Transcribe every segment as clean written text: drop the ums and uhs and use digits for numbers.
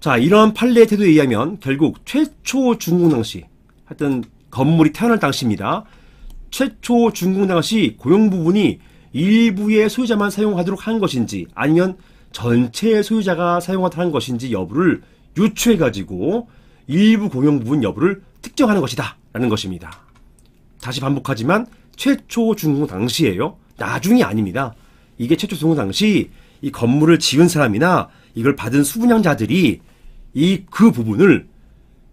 자, 이런 판례의 태도에 의하면 결국 최초 준공 당시, 하여튼 건물이 태어날 당시입니다. 최초 준공 당시 고용 부분이 일부의 소유자만 사용하도록 한 것인지 아니면 전체 소유자가 사용하도록 한 것인지 여부를 유추해가지고 일부 고용 부분 여부를 특정하는 것이다 라는 것입니다. 다시 반복하지만 최초 준공 당시예요. 나중이 아닙니다. 이게 최초 준공 당시 이 건물을 지은 사람이나 이걸 받은 수분양자들이 그 부분을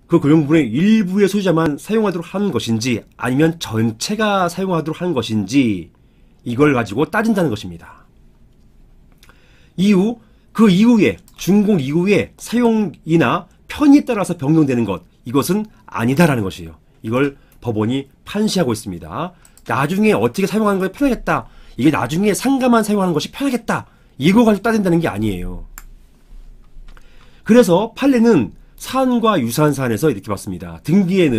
그 고용 부분의 일부의 소유자만 사용하도록 하는 것인지 아니면 전체가 사용하도록 하는 것인지 이걸 가지고 따진다는 것입니다. 그 이후에 준공 이후에 사용이나 편의에 따라서 변경되는 것, 이것은 아니다라는 것이에요. 이걸 법원이 판시하고 있습니다. 나중에 어떻게 사용하는 것이 편하겠다, 이게 나중에 상가만 사용하는 것이 편하겠다, 이거 가지고 따진다는 게 아니에요. 그래서 판례는 사안과 유사한 사안에서 이렇게 봤습니다. 등기에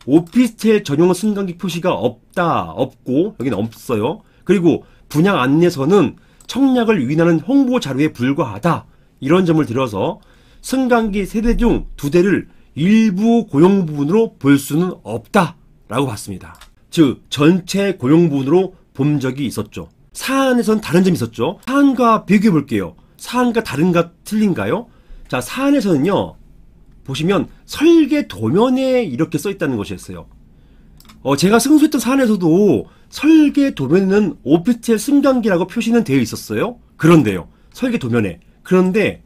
오피스텔 전용 승강기 표시가 없고 여기는 없어요. 그리고 분양 안내서는 청약을 위임하는 홍보 자료에 불과하다, 이런 점을 들어서 승강기 세대 중 2대를 일부 고용 부분으로 볼 수는 없다라고 봤습니다. 즉 전체 고용 부분으로 본 적이 있었죠. 사안에서는 다른 점이 있었죠. 사안과 비교해 볼게요. 사안과 다른가 틀린가요? 자, 사안에서는요, 보시면 설계 도면에 이렇게 써 있다는 것이었어요. 제가 승소했던 사안에서도 설계 도면에는 오피스텔 승강기라고 표시는 되어 있었어요. 그런데요, 설계 도면에. 그런데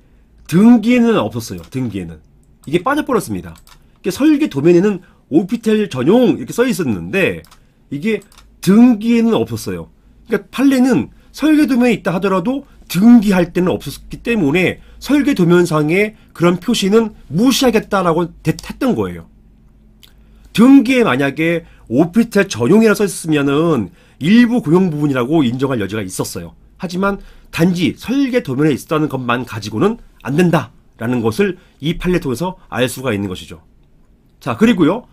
등기에는 없었어요. 등기에는. 이게 빠져버렸습니다. 설계 도면에는 오피스텔 전용 이렇게 써 있었는데 이게 등기에는 없었어요. 그러니까 판례는 설계 도면에 있다 하더라도 등기할 때는 없었기 때문에 설계 도면상의 그런 표시는 무시하겠다라고 했던 거예요. 등기에 만약에 오피스텔 전용이라 써 있었으면은 일부 고용 부분이라고 인정할 여지가 있었어요. 하지만 단지 설계 도면에 있었다는 것만 가지고는 안 된다라는 것을 이 판례 통해서 알 수가 있는 것이죠. 자, 그리고요,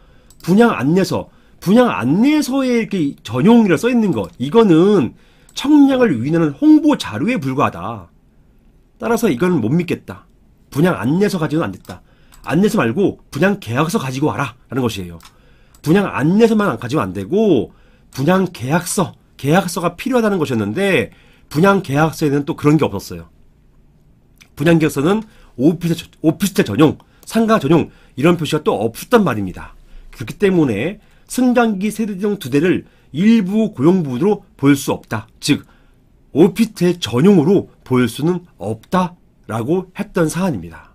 분양 안내서에 이렇게 전용이라 써 있는 것, 이거는 청약을 위임하는 홍보 자료에 불과하다. 따라서 이거는 못 믿겠다. 분양 안내서 가지고는 안 됐다. 안내서 말고 분양 계약서 가지고 와라 라는 것이에요. 분양 안내서만 가지고 안 되고 분양 계약서가 필요하다는 것이었는데 분양 계약서에는 또 그런 게 없었어요. 분양 계약서는 오피스텔 전용, 상가 전용 이런 표시가 또 없었단 말입니다. 그렇기 때문에 승강기 세대 중 2대를 일부 고용 부분으로 볼 수 없다. 즉 오피스텔 전용으로 볼 수는 없다라고 했던 사안입니다.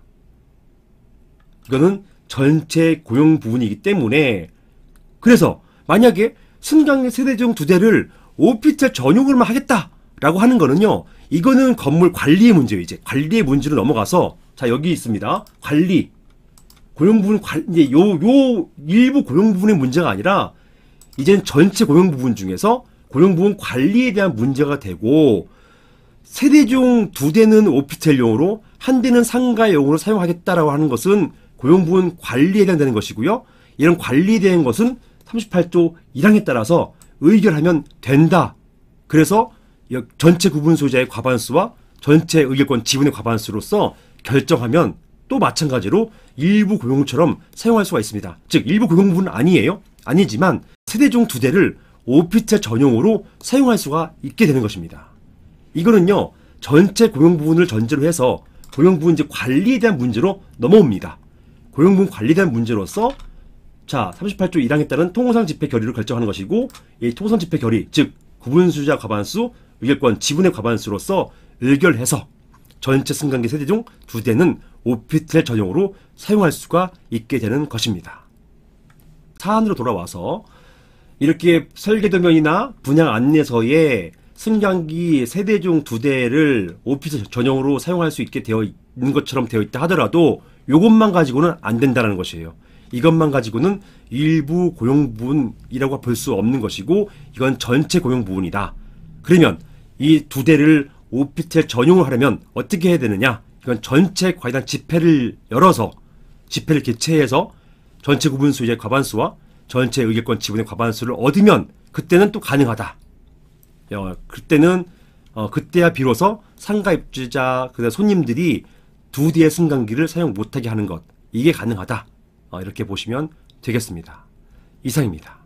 이거는 전체 고용 부분이기 때문에, 그래서 만약에 승강기 세대 중 2대를 오피스텔 전용으로만 하겠다라고 하는 거는요, 이거는 건물 관리의 문제예요. 이제 관리의 문제로 넘어가서, 자, 여기 있습니다. 관리, 고용 부분 이제 요 일부 고용 부분의 문제가 아니라 이제는 전체 고용 부분 중에서 고용 부분 관리에 대한 문제가 되고, 세대 중 2대는 오피스텔용으로 1대는 상가용으로 사용하겠다라고 하는 것은 고용 부분 관리에 해당되는 것이고요. 이런 관리에 대한 것은 38조 1항에 따라서 의결하면 된다. 그래서 전체 구분 소유자의 과반수와 전체 의결권 지분의 과반수로서 결정하면 또 마찬가지로 일부 고용처럼 사용할 수가 있습니다. 즉 일부 고용 부분은 아니지만 세대 중 2대를 오피스텔 전용으로 사용할 수가 있게 되는 것입니다. 이거는요, 전체 고용 부분을 전제로 해서 고용 부분 이제 관리에 대한 문제로 넘어옵니다. 고용 부분 관리에 대한 문제로서, 자, 38조 1항에 따른 통호상 집행 결의를 결정하는 것이고, 이 통호상 집행 결의, 즉 구분 소유자 과반수, 의결권 지분의 과반수로서 의결해서 전체 승강기 세대 중 2대는 오피스텔 전용으로 사용할 수가 있게 되는 것입니다. 사안으로 돌아와서 이렇게 설계도면이나 분양 안내서에 승강기 세대 중 2대를 오피스 전용으로 사용할 수 있게 되어 있는 것처럼 되어 있다 하더라도 이것만 가지고는 안 된다는 것이에요. 이것만 가지고는 일부 고용 부분이라고 볼 수 없는 것이고, 이건 전체 고용 부분이다. 그러면 이 2대를 오피스텔 전용으로 하려면 어떻게 해야 되느냐? 이건 전체 과세단 집회를 열어서, 집회를 개최해서 전체 구분 소유자의 과반수와 전체 의결권 지분의 과반수를 얻으면 그때는 또 가능하다. 그때는 그때야 비로소 상가 입주자, 그다음 손님들이 두 대의 승강기를 사용 못하게 하는 것, 이게 가능하다. 이렇게 보시면 되겠습니다. 이상입니다.